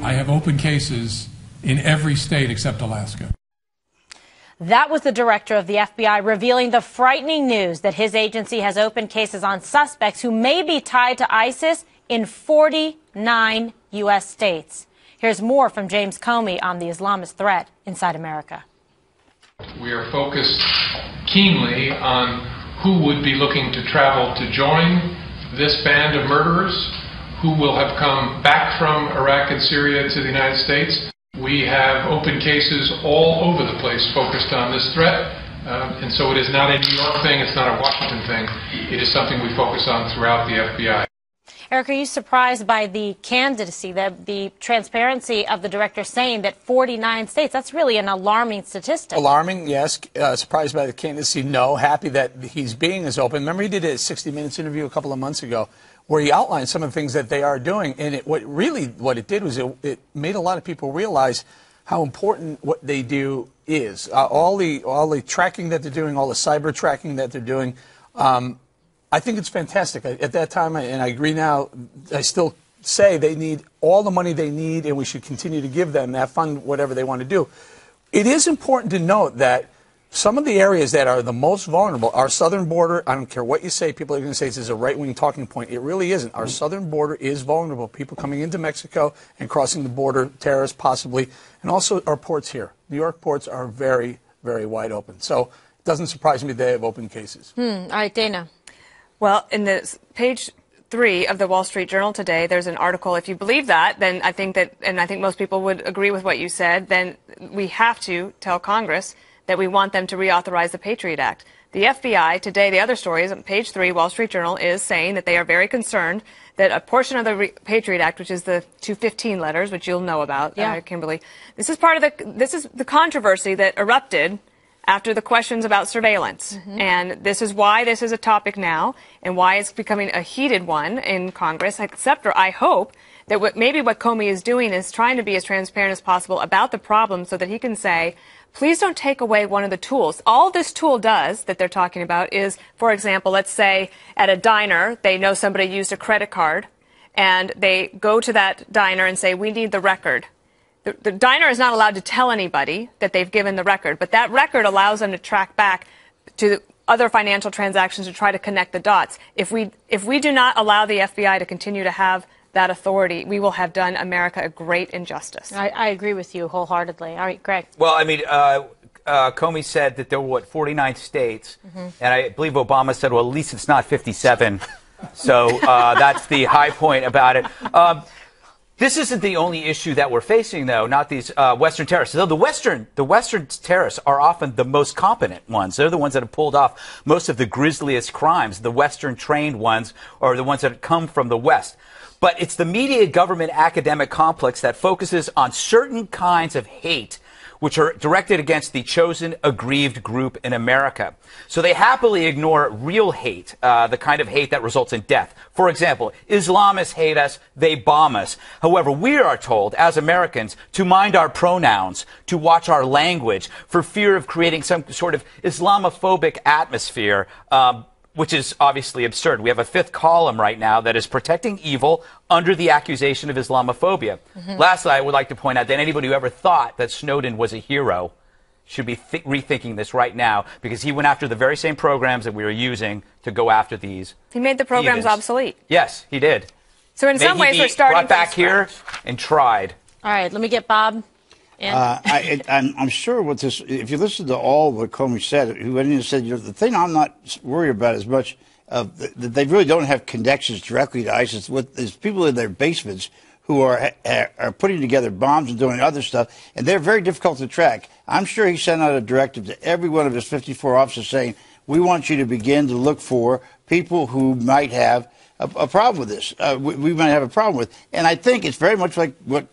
I have open cases in every state except Alaska. That was the director of the FBI revealing the frightening news that his agency has opened cases on suspects who may be tied to ISIS in 49 U.S. states. Here's more from James Comey on the Islamist threat inside America. We are focused keenly on who would be looking to travel to join this band of murderers, who will have come back from Iraq and Syria to the United States. We have open cases all over the place focused on this threat, and so it is not a New York thing, it's not a Washington thing, it is something we focus on throughout the FBI. Eric, are you surprised by the candidacy, the transparency of the director saying that 49 states, that's really an alarming statistic? Alarming, yes. Surprised by the candidacy, no. Happy that he's being as open. Remember he did a 60 Minutes interview a couple of months ago where he outlined some of the things that they are doing. And what it did was it made a lot of people realize how important what they do is. All the tracking that they're doing, all the cyber tracking that they're doing, I think it's fantastic. At that time, and I agree now, I still say they need all the money they need, and we should continue to give them that fund, whatever they want to do. It is important to note that some of the areas that are the most vulnerable, our southern border, I don't care what you say, people are going to say this is a right-wing talking point. It really isn't. Our southern border is vulnerable. People coming into Mexico and crossing the border, terrorists possibly, and also our ports here. New York ports are very, very wide open. So it doesn't surprise me they have open cases. All right, Dana. Well, in the page 3 of the Wall Street Journal today, there's an article. If you believe that, then I think that, and I think most people would agree with what you said, then we have to tell Congress that we want them to reauthorize the Patriot Act. The FBI today, the other story is on page 3, Wall Street Journal, is saying that they are very concerned that a portion of the Patriot Act, which is the 215 letters, which you'll know about, Kimberly, this is the controversy that erupted after the questions about surveillance. And this is why this is a topic now and why it's becoming a heated one in Congress, except for I hope that what Comey is doing is trying to be as transparent as possible about the problem so that he can say, please don't take away one of the tools. All this tool does that they're talking about is, for example, let's say at a diner, they know somebody used a credit card and they go to that diner and say, we need the record. The diner is not allowed to tell anybody that they've given the record, but that record allows them to track back to other financial transactions to try to connect the dots. If we do not allow the FBI to continue to have that authority, we will have done America a great injustice. I agree with you wholeheartedly. All right, Greg. Well, I mean, Comey said that there were, 49 states, and I believe Obama said, well, at least it's not 57. So that's the high point about it. This isn't the only issue that we're facing, though, not these Western terrorists. Though the Western terrorists are often the most competent ones. They're the ones that have pulled off most of the grisliest crimes. The Western-trained ones are the ones that come from the West. But it's the media, government, academic complex that focuses on certain kinds of hate which are directed against the chosen, aggrieved group in America. So they happily ignore real hate, the kind of hate that results in death. For example, Islamists hate us, they bomb us. However, we are told, as Americans, to mind our pronouns, to watch our language, for fear of creating some sort of Islamophobic atmosphere, which is obviously absurd. We have a fifth column right now that is protecting evil under the accusation of Islamophobia. Lastly, I would like to point out that anybody who ever thought that Snowden was a hero should be rethinking this right now, because he went after the very same programs that we are using to go after these. He made the programs obsolete. Yes, he did. So in some ways, we're starting brought back here and tried. All right, let me get Bob. I'm sure with this, if you listen to all what Comey said, he went in and said, you know, the thing I'm not worried about as much, that they really don't have connections directly to ISIS. There's people in their basements who are putting together bombs and doing other stuff, and they're very difficult to track. I'm sure he sent out a directive to every one of his 54 officers saying, we want you to begin to look for people who might have a problem with this. We might have a problem with. And I think it's very much like what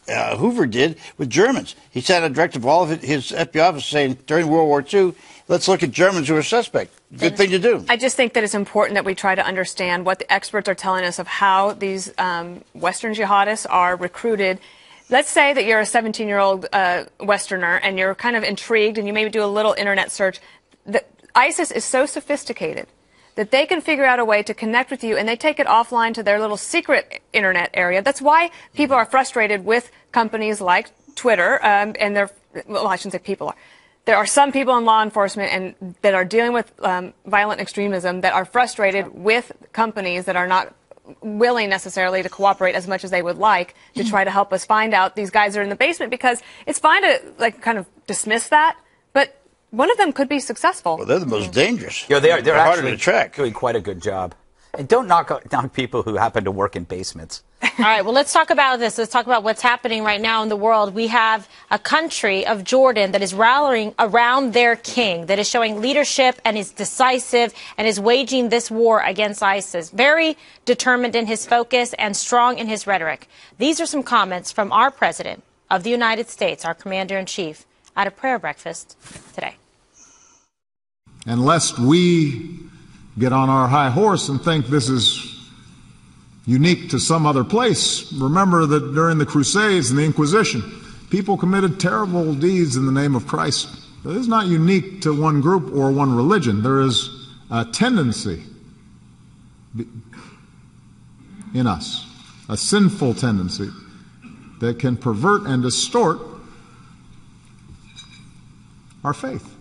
Hoover did with Germans. He sent a directive to all of his FBI officers saying during World War II, let's look at Germans who are suspect. Good thing to do. I just think that it's important that we try to understand what the experts are telling us of how these Western jihadists are recruited. Let's say that you're a 17-year-old Westerner and you're kind of intrigued and you maybe do a little internet search. ISIS is so sophisticated that they can figure out a way to connect with you, and they take it offline to their little secret internet area. That's why people are frustrated with companies like Twitter, and well, I shouldn't say people are. There are some people in law enforcement and that are dealing with violent extremism that are frustrated with companies that are not willing necessarily to cooperate as much as they would like to try to help us find out these guys are in the basement, because it's fine to kind of dismiss that, but one of them could be successful. Well, they're the most dangerous. Yeah, they are. They're harder actually to track. doing quite a good job. And don't knock down people who happen to work in basements. All right, well, let's talk about this. Let's talk about what's happening right now in the world. We have a country of Jordan that is rallying around their king, that is showing leadership and is decisive and is waging this war against ISIS. Very determined in his focus and strong in his rhetoric. These are some comments from our president of the United States, our commander-in-chief, at a prayer breakfast today. And lest we get on our high horse and think this is unique to some other place, remember that during the Crusades and the Inquisition, people committed terrible deeds in the name of Christ. It is not unique to one group or one religion. There is a tendency in us, a sinful tendency that can pervert and distort our faith.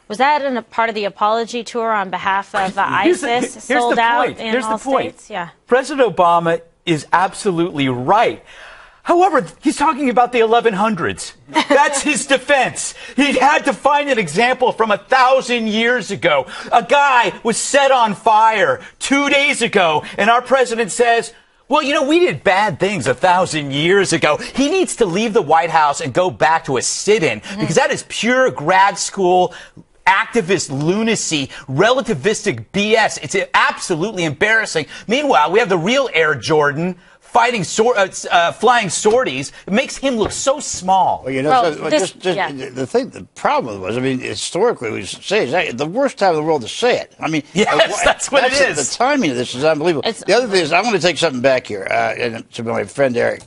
Was that a part of the apology tour on behalf of ISIS, sold out in all states? Yeah. President Obama is absolutely right. However, he's talking about the 1100s. That's his defense. He had to find an example from 1,000 years ago. A guy was set on fire 2 days ago, and our president says, well, you know, we did bad things 1,000 years ago. He needs to leave the White House and go back to a sit-in, because that is pure grad school activist lunacy, relativistic BS. It's absolutely embarrassing. Meanwhile, we have the real Air Jordan fighting flying sorties. It makes him look so small. Well, you know, the problem was, I mean, historically, we say it's the worst time in the world to say it. I mean, yes, that's what it is. The timing of this is unbelievable. The other thing is, I want to take something back here to my friend Eric.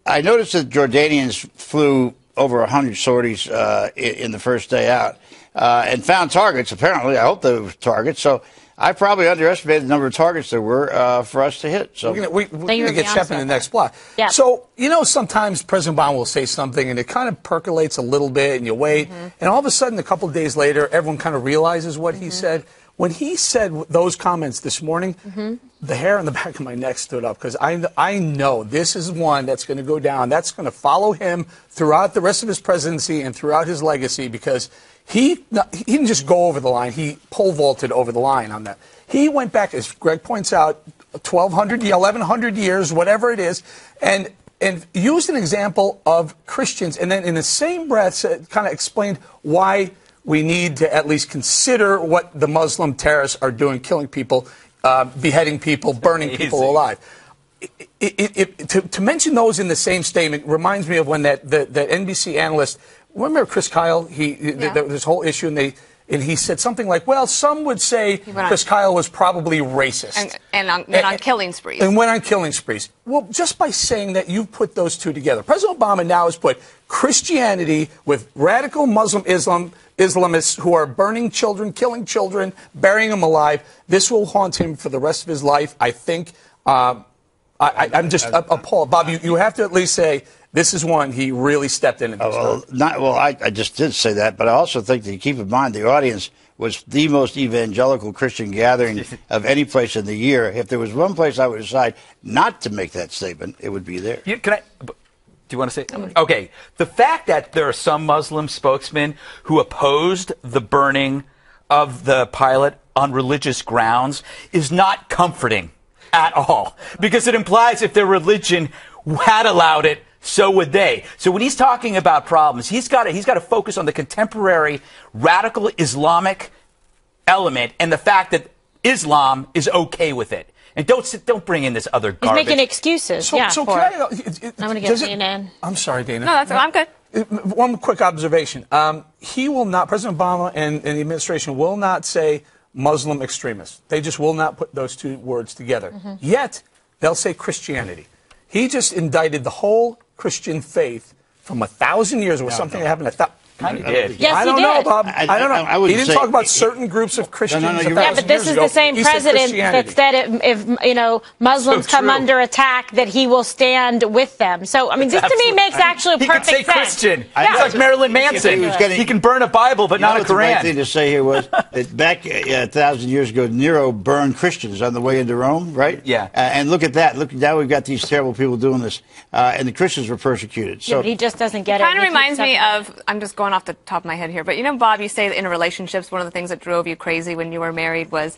I noticed that Jordanians flew over 100 sorties in the first day out. And found targets, apparently. I hope they were targets. So I probably underestimated the number of targets there were for us to hit. So we're going to get Shep in the next block. Yeah. So, you know, sometimes President Obama will say something and it kind of percolates a little bit and you wait. And all of a sudden, a couple of days later, everyone kind of realizes what he said. When he said those comments this morning, the hair on the back of my neck stood up, because I know this is one that's going to go down. That's going to follow him throughout the rest of his presidency and throughout his legacy, because he didn't just go over the line. He pole vaulted over the line on that. He went back, as Greg points out, 1,100 years, whatever it is, and used an example of Christians, and then in the same breath kind of explained why we need to at least consider what the Muslim terrorists are doing, killing people, beheading people, burning people alive. To mention those in the same statement reminds me of when that NBC analyst, remember Chris Kyle? This whole issue, and he said something like, well, some would say Chris Kyle was probably racist. And went on killing sprees. And went on killing sprees. Well, just by saying that, you've put those two together. President Obama now has put Christianity with radical Muslim Islamists who are burning children, killing children, burying them alive. This will haunt him for the rest of his life. I think I'm just appalled. Bob, you have to at least say this is one he really stepped in. I just did say that, but I also think that you keep in mind the audience was the most evangelical Christian gathering of any place in the year. If there was one place I would decide not to make that statement, it would be there. Do you want to say? Okay. The fact that there are some Muslim spokesmen who opposed the burning of the pilot on religious grounds is not comforting at all, because it implies if their religion had allowed it, so would they. So when he's talking about problems, he's got to focus on the contemporary radical Islamic element and the fact that Islam is okay with it. And don't bring in this other garbage. He's making excuses. So can I? I'm going to get Dana in. I'm sorry, Dana. No, I'm good. One quick observation. He will not, President Obama and the administration will not say Muslim extremists. They just will not put those two words together. Yet, they'll say Christianity. He just indicted the whole Christian faith from 1,000 years, or something that happened Kind of did. Yes, I he don't know, did. Bob. I don't know. I wouldn't He didn't say- talk about certain groups of Christians. No, you're 1,000 right. Yeah, but this years is ago. the same He said president Christianity. that said if Muslims So come true. under attack, that he will stand with them. So I mean, this to me Absolutely. makes actually He perfect could say sense. Christian. Yeah. He's like Marilyn Manson. He was getting- He can burn a Bible, but You know not a what the right thing Quran. to say here was that back 1,000 years ago, Nero burned Christians on the way into Rome, right? Yeah. And look at that. Look, now we've got these terrible people doing this, and the Christians were persecuted. Yeah, So but he just doesn't get it. Kind of He keeps reminds me talking- of, I'm just going off the top of my head here, but you know, Bob, you say that in relationships, one of the things that drove you crazy when you were married was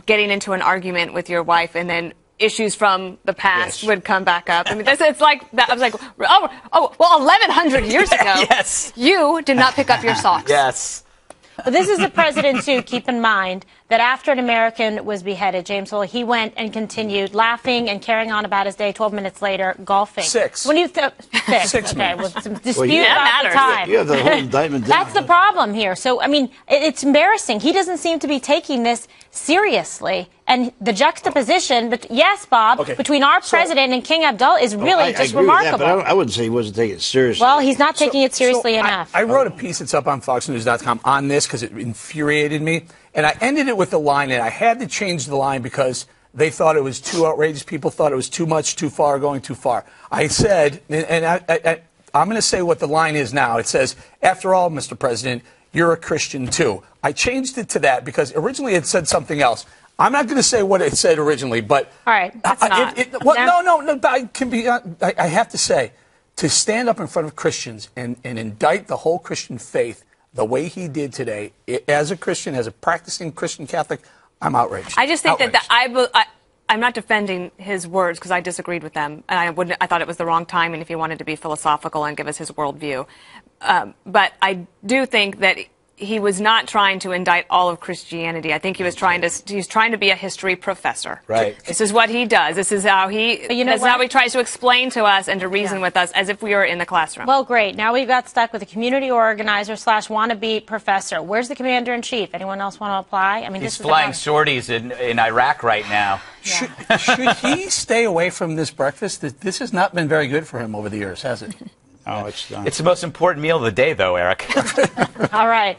getting into an argument with your wife and then issues from the past Yes. would come back up. I mean, it's like that. I was like, well, 1,100 years ago, Yes. you did not pick up your socks. Yes. But this is the president, too. Keep in mind that after an American was beheaded, James Foley, he went and continued laughing and carrying on about his day. 12 minutes later, golfing. Six. When you six. 6 Okay, minutes. well, some dispute you- about That the matters. time. you have the whole indictment down. That's the problem here. So, I mean, it's embarrassing. He doesn't seem to be taking this seriously. And the juxtaposition, but yes, Bob, Okay. between our president and King Abdullah is really I just agree with that, remarkable. but I wouldn't say he wasn't taking it seriously. Well, he's not taking it seriously So enough. I wrote a piece that's up on FoxNews.com on this because it infuriated me. And I ended it with a line, and I had to change the line because they thought it was too outrageous. People thought it was too much, too far, going too far. I said, and I'm going to say what the line is now. It says, after all, Mr. President, you're a Christian too. I changed it to that because originally it said something else. I'm not going to say what it said originally, but All right, that's not. no. I have to say, to stand up in front of Christians and indict the whole Christian faith the way he did today, as a Christian, as a practicing Christian Catholic, I'm outraged. I just think Outraged. I'm not defending his words because I disagreed with them, and I thought it was the wrong time, and if he wanted to be philosophical and give us his worldview, but I do think that he was not trying to indict all of Christianity. I think he was trying to be a history professor. Right. This is what he does. This is how he. you know this is how what? he tries to explain to us and to reason with us as if we were in the classroom. Well, great. Now we've got stuck with a community organizer / wannabe professor. Where's the commander in chief? Anyone else want to apply? I mean, He's this is flying about- sorties in Iraq right now. Should he stay away from this breakfast? This has not been very good for him over the years, has it? Oh, it's done. It's the most important meal of the day, though, Eric. All right.